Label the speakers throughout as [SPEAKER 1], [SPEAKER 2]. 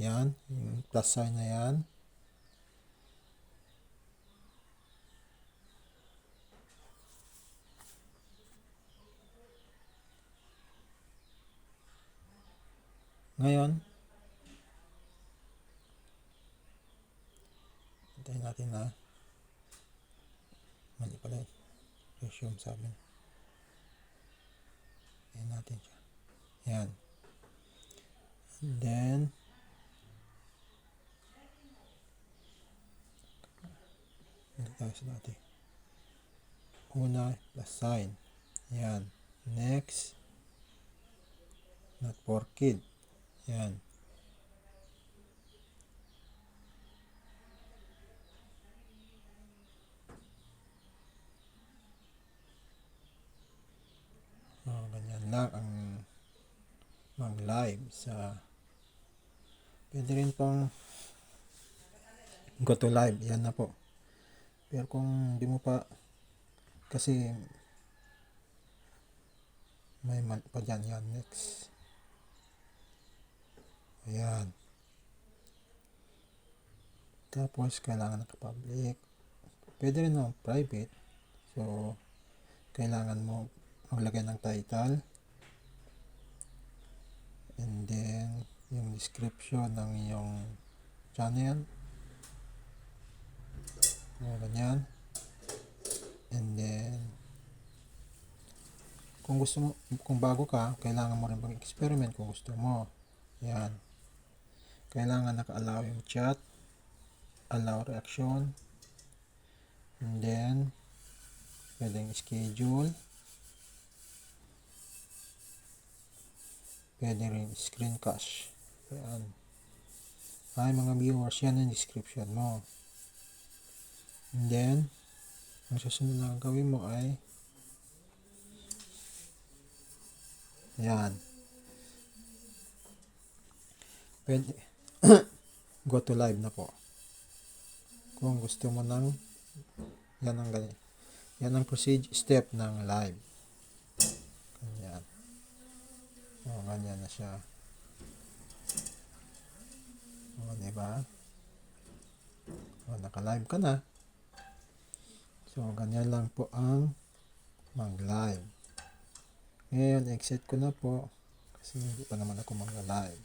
[SPEAKER 1] Yan, yung plus sign na yan. Ngayon, hintayin natin na mali pala yun. Resume sabi. Ayan natin siya. Yan. And then, hindi tayo sa dati. Una, plus sign. Yan. Next, not for kid. Yan. Ganyan lang ang mag-live sa pwede rin pong go to live. Yan na po. Pero kung hindi mo pa kasi may mali pa dyan. Yan. Next. Ayan. Tapos kailangan naka-public. Pwede rin no, private. So, kailangan mo maglagay ng title. And then, yung description ng iyong channel. Ganyan. And then, kung gusto mo, kung bago ka, kailangan mo rin mag-experiment kung gusto mo. Yan. Kailangan naka-allow yung chat, allow reaction, and then, pwedeng schedule, pwede rin screencast. Yan. Ay, mga viewers, yan ang description mo. And then, ang susunod na gawin mo ay yan. Pwede go to live na po. Kung gusto mo ng yan ang ganyan. Yan ang procedure step ng live. Ganyan. O, ganyan na siya. O, diba? O, naka-live ka na. So, ganyan lang po ang mag-live. Ngayon, exit ko na po kasi hindi pa naman ako mag-live.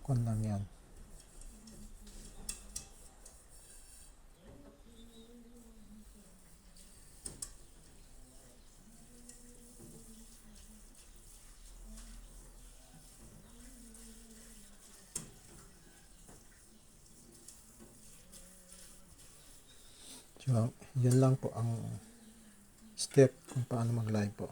[SPEAKER 1] Kun lang yan. So, yun lang po ang step kung paano mag-live po.